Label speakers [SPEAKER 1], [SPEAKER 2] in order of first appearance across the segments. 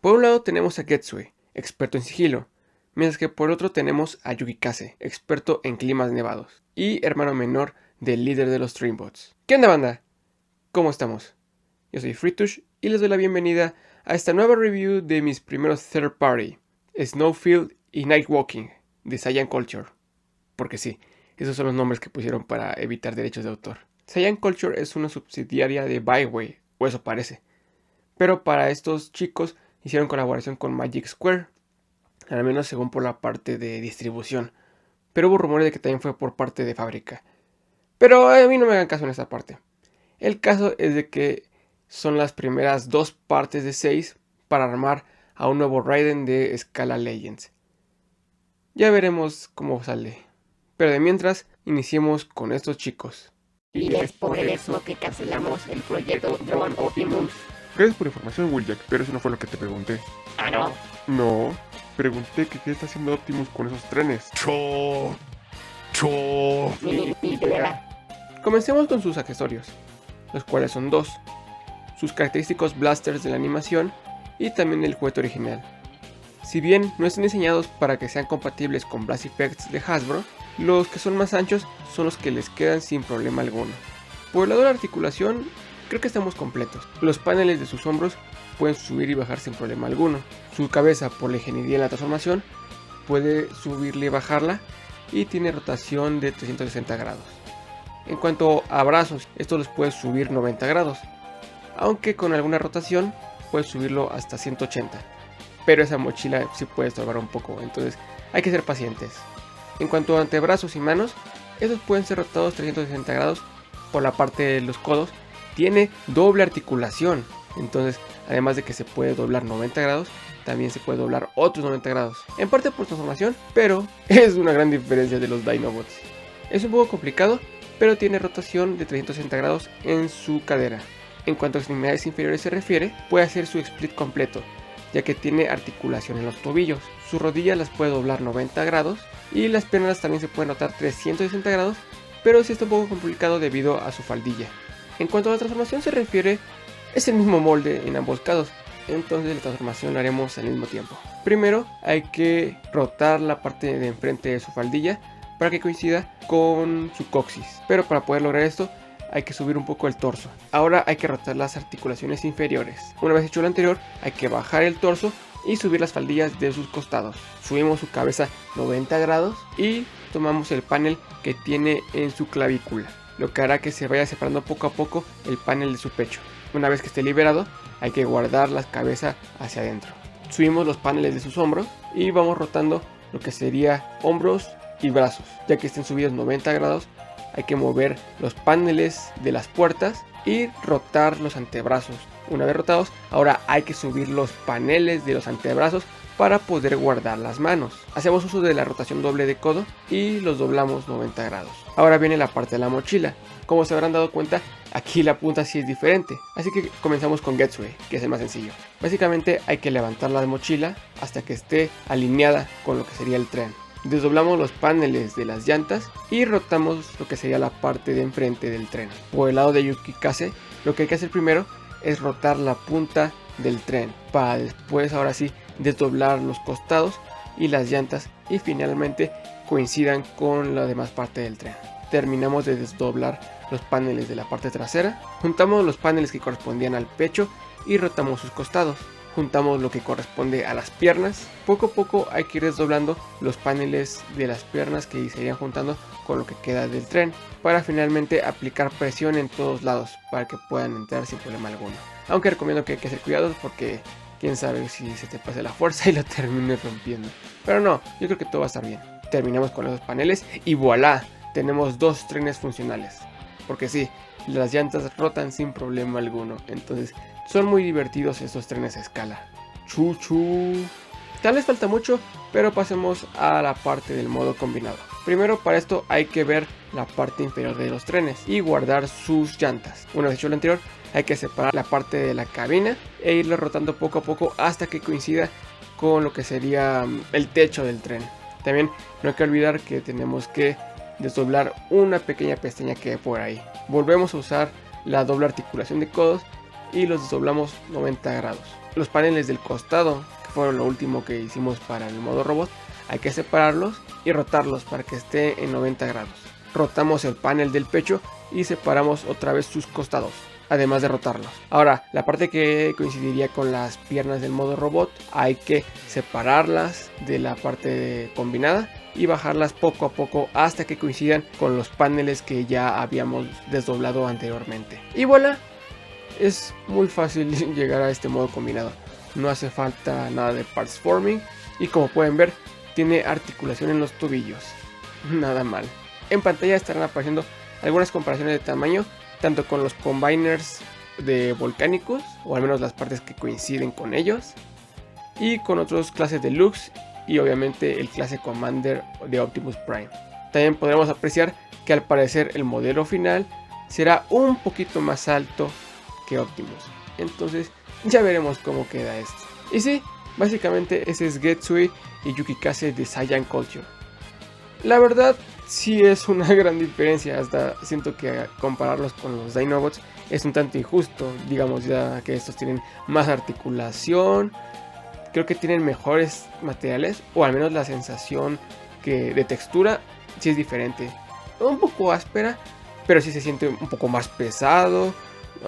[SPEAKER 1] Por un lado tenemos a Getsue, experto en sigilo, mientras que por otro tenemos a Yukikase, experto en climas nevados, y hermano menor del líder de los Dreambots. ¿Qué onda, banda? ¿Cómo estamos? Yo soy Fritush y les doy la bienvenida a esta nueva review de mis primeros third party, Snowfield y Nightwalking, de Cyan Culture. Porque sí, esos son los nombres que pusieron para evitar derechos de autor. Cyan Culture es una subsidiaria de Byway, o eso parece. Pero para estos chicos hicieron colaboración con Magic Square, al menos según por la parte de distribución. Pero hubo rumores de que también fue por parte de fábrica. Pero a mí no me hagan caso en esta parte. El caso es de que son las primeras 2 partes de 6 para armar a un nuevo Raiden de Scala Legends. Ya veremos cómo sale. Pero de mientras, iniciemos con estos chicos.
[SPEAKER 2] Y es por eso que cancelamos el proyecto Drone Optimus.
[SPEAKER 3] Gracias por la información, Wheeljack, pero eso no fue lo que te pregunté.
[SPEAKER 2] Ah, no.
[SPEAKER 3] No, pregunté que qué está haciendo Optimus con esos trenes.
[SPEAKER 2] Sí, de verdad.
[SPEAKER 1] Comencemos con sus accesorios, los cuales son 2. Sus característicos blasters de la animación y también el juguete original. Si bien no están diseñados para que sean compatibles con Blast Effects de Hasbro, los que son más anchos son los que les quedan sin problema alguno. Por el lado de la articulación, creo que estamos completos. Los paneles de sus hombros pueden subir y bajar sin problema alguno. Su cabeza, por la ingeniería en la transformación, puede subirla y bajarla y tiene rotación de 360 grados. En cuanto a brazos, estos los puedes subir 90 grados, aunque con alguna rotación puedes subirlo hasta 180. Pero esa mochila sí puede estorbar un poco, entonces hay que ser pacientes. En cuanto a antebrazos y manos, estos pueden ser rotados 360 grados por la parte de los codos. Tiene doble articulación, entonces además de que se puede doblar 90 grados, también se puede doblar otros 90 grados. En parte por transformación, pero es una gran diferencia de los Dinobots. Es un poco complicado, pero tiene rotación de 360 grados en su cadera. En cuanto a extremidades inferiores se refiere, puede hacer su split completo, ya que tiene articulación en los tobillos. Sus rodillas las puede doblar 90 grados y las piernas también se pueden rotar 360 grados, pero sí está un poco complicado debido a su faldilla. En cuanto a la transformación se refiere, es el mismo molde en ambos casos, entonces la transformación la haremos al mismo tiempo. Primero hay que rotar la parte de enfrente de su faldilla para que coincida con su coxis, pero para poder lograr esto hay que subir un poco el torso. Ahora hay que rotar las articulaciones inferiores. Una vez hecho lo anterior, hay que bajar el torso y subir las faldillas de sus costados. Subimos su cabeza 90 grados y tomamos el panel que tiene en su clavícula, lo que hará que se vaya separando poco a poco el panel de su pecho. Una vez que esté liberado, hay que guardar la cabeza hacia adentro. Subimos los paneles de sus hombros y vamos rotando lo que sería hombros y brazos. Ya que estén subidos 90 grados, hay que mover los paneles de las puertas y rotar los antebrazos. Una vez rotados, ahora hay que subir los paneles de los antebrazos para poder guardar las manos. Hacemos uso de la rotación doble de codo y los doblamos 90 grados. Ahora viene la parte de la mochila. Como se habrán dado cuenta, aquí la punta sí es diferente. Así que comenzamos con Getsue, que es el más sencillo. Básicamente hay que levantar la mochila hasta que esté alineada con lo que sería el tren. Desdoblamos los paneles de las llantas y rotamos lo que sería la parte de enfrente del tren. Por el lado de Yukikase, lo que hay que hacer primero es rotar la punta del tren para después ahora sí desdoblar los costados y las llantas y finalmente coincidan con la demás parte del tren. Terminamos de desdoblar los paneles de la parte trasera, juntamos los paneles que correspondían al pecho y rotamos sus costados. Juntamos lo que corresponde a las piernas. Poco a poco hay que ir desdoblando los paneles de las piernas que se irían juntando con lo que queda del tren, para finalmente aplicar presión en todos lados para que puedan entrar sin problema alguno. Aunque recomiendo que hay que hacer cuidados porque quién sabe si se te pase la fuerza y lo termines rompiendo. Pero no, yo creo que todo va a estar bien. Terminamos con los paneles y voilà, tenemos 2 trenes funcionales. Porque sí, las llantas rotan sin problema alguno, entonces son muy divertidos estos trenes a escala. Chuchu. Tal vez falta mucho, pero pasemos a la parte del modo combinado. Primero, para esto hay que ver la parte inferior de los trenes y guardar sus llantas. Una vez hecho lo anterior, hay que separar la parte de la cabina e irla rotando poco a poco hasta que coincida con lo que sería el techo del tren. También no hay que olvidar que tenemos que desdoblar una pequeña pestaña que hay por ahí. Volvemos a usar la doble articulación de codos y los desdoblamos 90 grados. los paneles del costado, que fueron lo último que hicimos para el modo robot, hay que separarlos y rotarlos para que esté en 90 grados. Rotamos el panel del pecho y separamos otra vez sus costados, además de rotarlos. Ahora, la parte que coincidiría con las piernas del modo robot, hay que separarlas de la parte combinada y bajarlas poco a poco hasta que coincidan con los paneles que ya habíamos desdoblado anteriormente. Y voilà, es muy fácil llegar a este modo combinado. No hace falta nada de parts forming y como pueden ver, tiene articulación en los tobillos. Nada mal. En pantalla estarán apareciendo algunas comparaciones de tamaño, tanto con los combiners de Volcanicus, o al menos las partes que coinciden con ellos, y con otras clases de Lux y obviamente el clase Commander de Optimus Prime. También podremos apreciar que al parecer el modelo final será un poquito más alto que Optimus. Entonces ya veremos cómo queda esto. Y sí, básicamente ese es Getsui y Yukikase de Saiyan Culture. La verdad sí es una gran diferencia, hasta siento que compararlos con los Dinobots es un tanto injusto, digamos ya que estos tienen más articulación, creo que tienen mejores materiales, o al menos la sensación que de textura sí es diferente, un poco áspera, pero sí se siente un poco más pesado,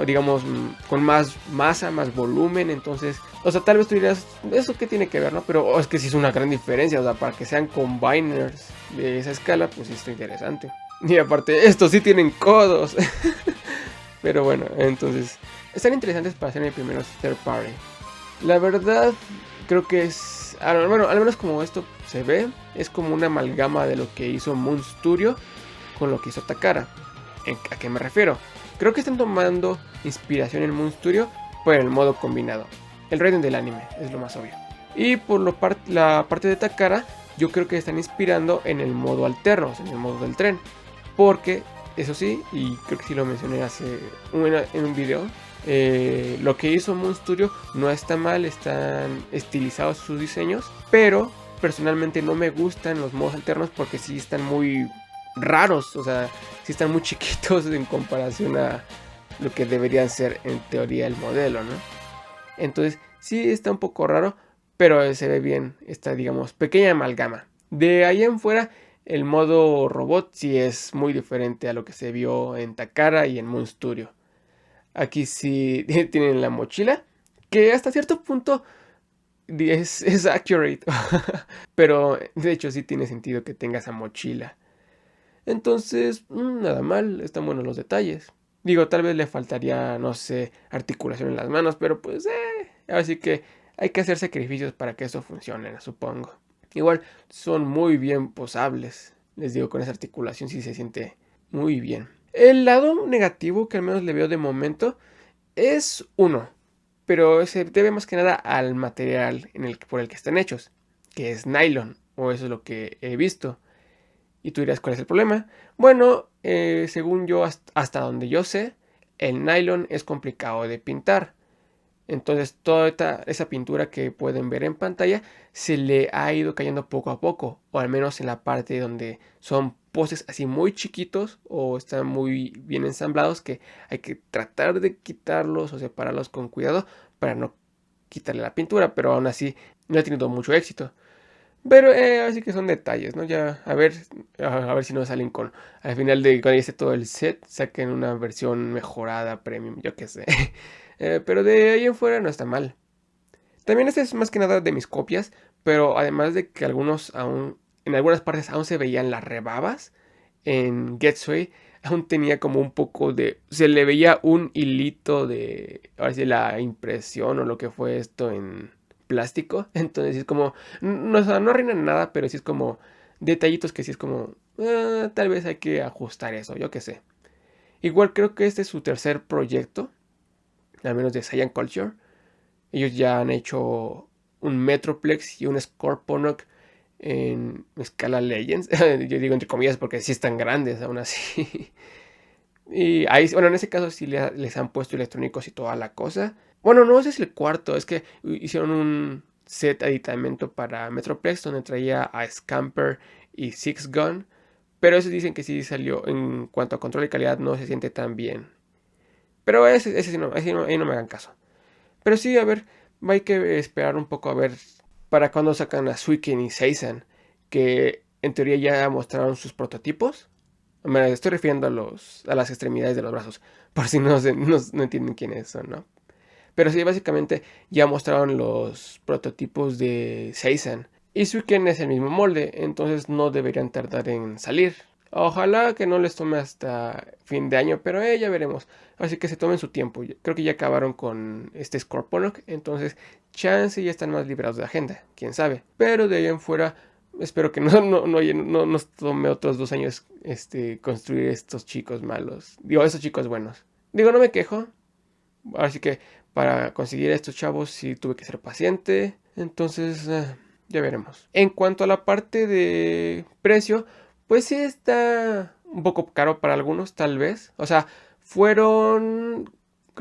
[SPEAKER 1] digamos con más masa, más volumen. Entonces, o sea, tal vez tú dirás, ¿eso qué tiene que ver, no? Pero es que sí es una gran diferencia, o sea, para que sean combiners de esa escala, pues sí está interesante. Y aparte, estos sí tienen codos. Pero bueno, entonces, están interesantes para ser mi primeros third party. La verdad, creo que es, bueno, al menos como esto se ve, es como una amalgama de lo que hizo Moon Studio con lo que hizo Takara. ¿A qué me refiero? Creo que están tomando inspiración en Moon Studio por el modo combinado. El Raiden del anime es lo más obvio. Y por la parte de Takara, yo creo que están inspirando en el modo alterno, en el modo del tren. Porque, eso sí, y creo que sí lo mencioné en un video, lo que hizo Moon Studio no está mal, están estilizados sus diseños, pero personalmente no me gustan los modos alternos porque sí están muy raros, o sea, sí están muy chiquitos en comparación a lo que deberían ser en teoría el modelo, ¿no? Entonces sí está un poco raro, pero se ve bien esta, digamos, pequeña amalgama. De ahí en fuera, el modo robot sí es muy diferente a lo que se vio en Takara y en Moon Studio. Aquí sí tienen la mochila, que hasta cierto punto es accurate, pero de hecho sí tiene sentido que tenga esa mochila. Entonces, nada mal, están buenos los detalles. Digo, tal vez le faltaría, no sé, articulación en las manos, pero pues, así que hay que hacer sacrificios para que eso funcione, supongo. Igual, son muy bien posables. Les digo, con esa articulación sí se siente muy bien. El lado negativo que al menos le veo de momento es uno, pero se debe más que nada al material por el que están hechos, que es nylon, o eso es lo que he visto. Y tú dirás, ¿cuál es el problema? Bueno, según yo, hasta donde yo sé, el nylon es complicado de pintar. Entonces toda esa pintura que pueden ver en pantalla se le ha ido cayendo poco a poco, o al menos en la parte donde son postes así muy chiquitos o están muy bien ensamblados, que hay que tratar de quitarlos o separarlos con cuidado para no quitarle la pintura, pero aún así no ha tenido mucho éxito. Pero así que son detalles, ¿no? Ya a ver si no salen con, al final de cuando ya esté todo el set, saquen una versión mejorada, premium, yo qué sé. Pero de ahí en fuera no está mal. También este es más que nada de mis copias, pero además de que en algunas partes aún se veían las rebabas, en Getsui aún tenía como un poco se le veía un hilito ahora sí, la impresión o lo que fue esto en plástico. Entonces es como, no, o sea, no arruinan nada, pero sí es como detallitos que sí es como, tal vez hay que ajustar eso, yo qué sé. Igual creo que este es su tercer proyecto, al menos de Saiyan Culture. Ellos ya han hecho un Metroplex y un Scorponok en escala Legends. Yo digo entre comillas porque sí están grandes aún así. Y ahí, bueno, en ese caso sí les han puesto electrónicos y toda la cosa. Bueno, no, ese es el cuarto. Es que hicieron un set aditamento para Metroplex donde traía a Scamper y Six Gun. Pero esos dicen que sí salió, en cuanto a control de calidad, no se siente tan bien. Pero ese sí no, ahí no me hagan caso. Pero sí, a ver, hay que esperar un poco a ver para cuando sacan a Suiken y Seisan, que en teoría ya mostraron sus prototipos. Me estoy refiriendo a las extremidades de los brazos, por si no entienden quiénes son, ¿no? Pero sí, básicamente ya mostraron los prototipos de Seisan. Y Suiken es el mismo molde, entonces no deberían tardar en salir. Ojalá que no les tome hasta fin de año, pero ya veremos. Así que se tomen su tiempo. Creo que ya acabaron con este Scorponok, entonces chance ya están más liberados de agenda, quién sabe. Pero de ahí en fuera, espero que no nos tome otros 2 años construir estos chicos malos. Digo, estos chicos buenos. Digo, no me quejo. Así que para conseguir a estos chavos sí tuve que ser paciente. Entonces, ya veremos. En cuanto a la parte de precio, pues sí está un poco caro para algunos, tal vez. O sea, creo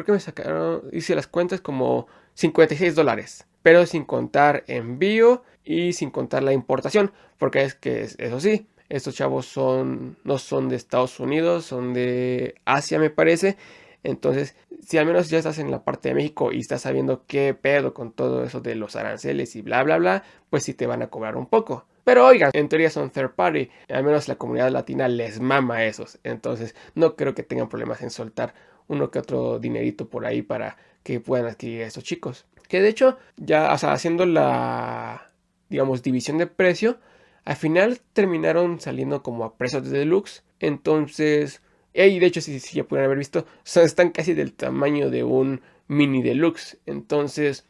[SPEAKER 1] que me sacaron, hice las cuentas como $56. Pero sin contar envío y sin contar la importación. Porque es que, eso sí, estos chavos no son de Estados Unidos, son de Asia, me parece. Entonces, si al menos ya estás en la parte de México y estás sabiendo qué pedo con todo eso de los aranceles y bla, bla, bla, pues sí te van a cobrar un poco. Pero oigan, en teoría son third party, al menos la comunidad latina les mama a esos. Entonces, no creo que tengan problemas en soltar uno que otro dinerito por ahí para que puedan adquirir a estos chicos. Que de hecho, ya, o sea, haciendo la, digamos, división de precio, al final terminaron saliendo como a precios de deluxe. Entonces, y de hecho, si ya pudieron haber visto, están casi del tamaño de un mini deluxe. Entonces,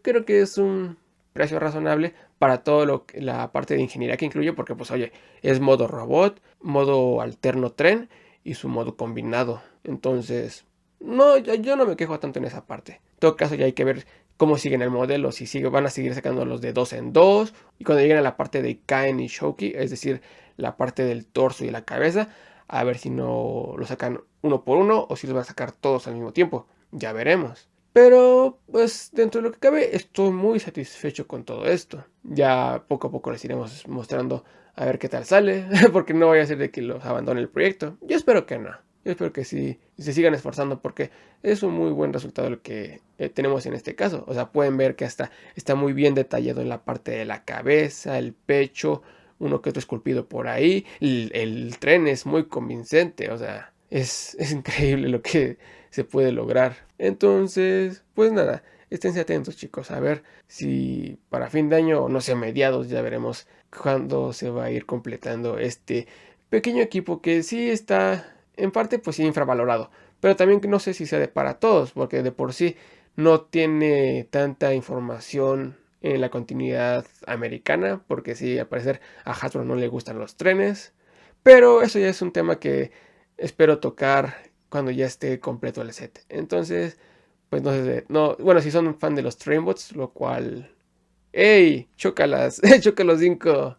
[SPEAKER 1] creo que es un precio razonable para todo la parte de ingeniería que incluye, porque pues oye, es modo robot, modo alterno tren y su modo combinado. Entonces, no, yo no me quejo tanto en esa parte. En todo caso, ya hay que ver cómo siguen el modelo, si van a seguir sacando los de 2 en 2, y cuando lleguen a la parte de Kaen y Shoki, es decir, la parte del torso y la cabeza, a ver si no lo sacan uno por uno o si los van a sacar todos al mismo tiempo. Ya veremos. Pero, pues, dentro de lo que cabe, estoy muy satisfecho con todo esto. Ya poco a poco les iremos mostrando a ver qué tal sale, porque no vaya a ser de que los abandone el proyecto. Yo espero que no. Yo espero que sí se sigan esforzando porque es un muy buen resultado lo que tenemos en este caso. O sea, pueden ver que hasta está muy bien detallado en la parte de la cabeza, el pecho, uno que otro esculpido por ahí. El tren es muy convincente, o sea, es increíble lo que se puede lograr. Entonces, pues nada, esténse atentos chicos, a ver si para fin de año o no sé, mediados ya veremos cuándo se va a ir completando este pequeño equipo que sí está en parte pues sí infravalorado, pero también no sé si sea para todos, porque de por sí no tiene tanta información en la continuidad americana, porque sí, al parecer a Hasbro no le gustan los trenes, pero eso ya es un tema que espero tocar cuando ya esté completo el set. Entonces, pues no sé, no, bueno, si son fan de los Trainbots, lo cual, ¡ey! Chócalas, chócalos 5.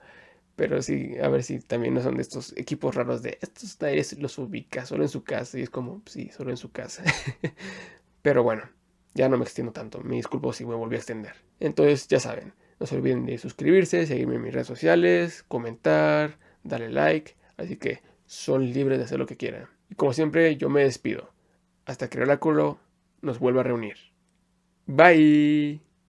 [SPEAKER 1] Pero sí, a ver si también no son de estos equipos raros de estos nadie los ubica solo en su casa. Y es como, sí, solo en su casa. Pero bueno, ya no me extiendo tanto. Me disculpo si me volví a extender. Entonces, ya saben, no se olviden de suscribirse, seguirme en mis redes sociales, comentar, darle like. Así que son libres de hacer lo que quieran. Y como siempre, yo me despido. Hasta que el oráculo nos vuelva a reunir. Bye.